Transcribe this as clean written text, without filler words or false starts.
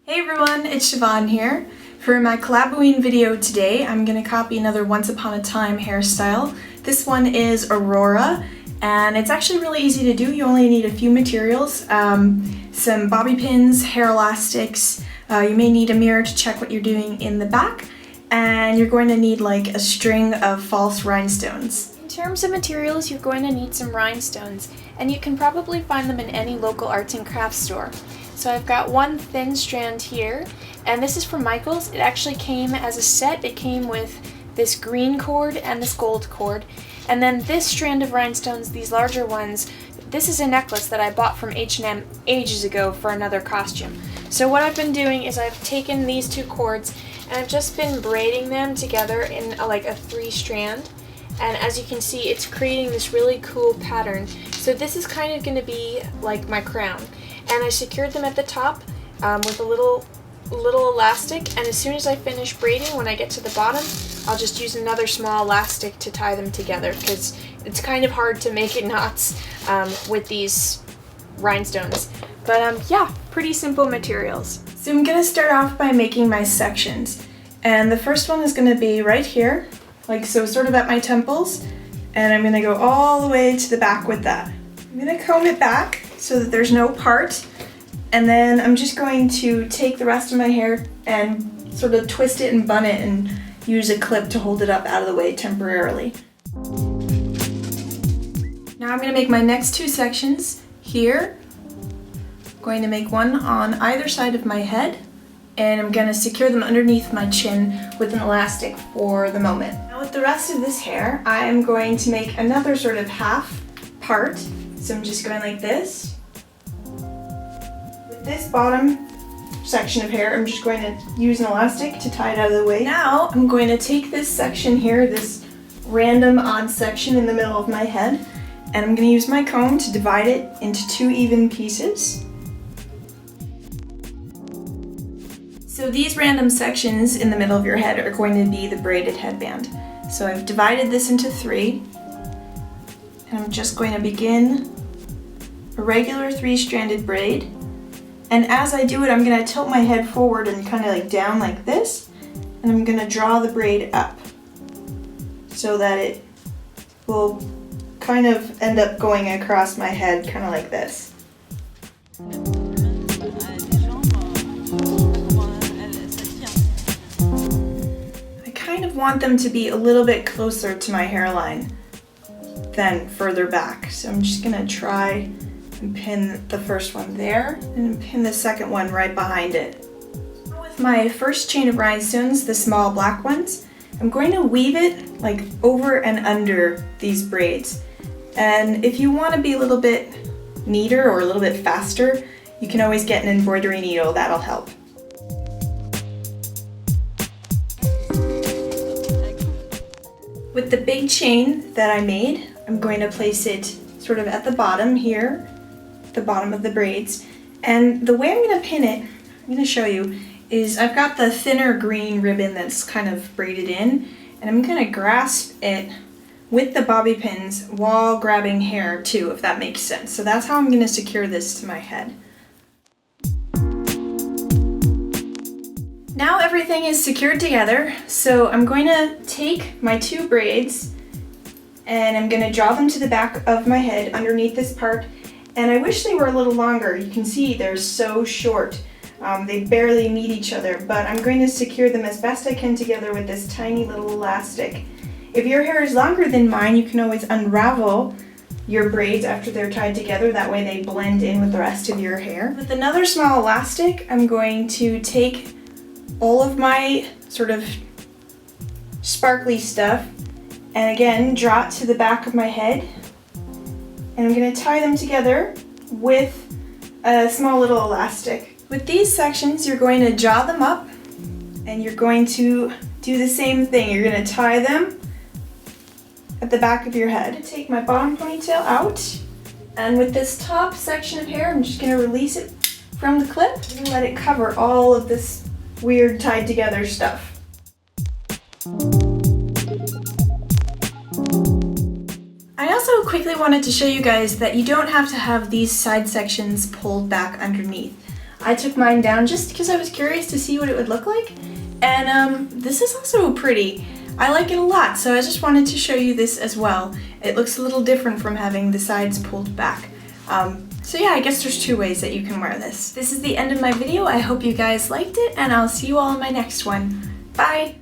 Hey everyone, it's Siobhan here. For my Collaboween video today, I'm going to copy another Once Upon a Time hairstyle. This one is Aurora, and it's actually really easy to do. You only need a few materials, some bobby pins, hair elastics. You may need a mirror to check what you're doing in the back, and you're going to need like a string of false rhinestones. In terms of materials, you're going to need some rhinestones, and you can probably find them in any local arts and crafts store. So I've got one thin strand here, and this is from Michael's. It actually came as a set. It came with this green cord and this gold cord. And then this strand of rhinestones, these larger ones, this is a necklace that I bought from H&M ages ago for another costume. So what I've been doing is I've taken these two cords and I've just been braiding them together in like a 3-strand. And as you can see, it's creating this really cool pattern. So this is kind of going to be like my crown. And I secured them at the top with a little elastic, and as soon as I finish braiding, when I get to the bottom, I'll just use another small elastic to tie them together, because it's kind of hard to make it knots with these rhinestones. But yeah, pretty simple materials. So I'm going to start off by making my sections. And the first one is going to be right here, like so, sort of at my temples, and I'm going to go all the way to the back with that. I'm going to comb it back so that there's no part, and then I'm just going to take the rest of my hair and sort of twist it and bun it and use a clip to hold it up out of the way temporarily. Now I'm going to make my next 2 sections here. I'm going to make one on either side of my head, and I'm going to secure them underneath my chin with an elastic for the moment. Now with the rest of this hair, I am going to make another sort of half part. So I'm just going like this. With this bottom section of hair, I'm just going to use an elastic to tie it out of the way. Now I'm going to take this section here, this random odd section in the middle of my head, and I'm going to use my comb to divide it into 2 even pieces. So these random sections in the middle of your head are going to be the braided headband. So I've divided this into 3. And I'm just going to begin a regular 3-stranded braid. And as I do it, I'm going to tilt my head forward and kind of like down like this. And I'm going to draw the braid up so that it will kind of end up going across my head, kind of like this. I kind of want them to be a little bit closer to my hairline than further back. So I'm just gonna try and pin the first one there and pin the second one right behind it. With my first chain of rhinestones, the small black ones, I'm going to weave it like over and under these braids. And if you want to be a little bit neater or a little bit faster, you can always get an embroidery needle, that'll help. With the big chain that I made, I'm going to place it sort of at the bottom here, the bottom of the braids. And the way I'm going to pin it, I'm going to show you, is I've got the thinner green ribbon that's kind of braided in, and I'm going to grasp it with the bobby pins while grabbing hair too, if that makes sense. So that's how I'm going to secure this to my head. Now everything is secured together, so I'm going to take my 2 braids and I'm going to draw them to the back of my head underneath this part. And I wish they were a little longer. You can see they're so short. They barely meet each other, but I'm going to secure them as best I can together with this tiny little elastic. If your hair is longer than mine, you can always unravel your braids after they're tied together. That way they blend in with the rest of your hair. With another small elastic, I'm going to take all of my sort of sparkly stuff and again draw it to the back of my head, and I'm going to tie them together with a small little elastic. With these sections, you're going to jaw them up and you're going to do the same thing. You're going to tie them at the back of your head. I'm going to take my bottom ponytail out, and with this top section of hair, I'm just going to release it from the clip and let it cover all of this weird tied together stuff. I also quickly wanted to show you guys that you don't have to have these side sections pulled back underneath. I took mine down just because I was curious to see what it would look like. And this is also pretty. I like it a lot, so I just wanted to show you this as well. It looks a little different from having the sides pulled back. So yeah, I guess there's 2 ways that you can wear this. This is the end of my video. I hope you guys liked it, and I'll see you all in my next one. Bye!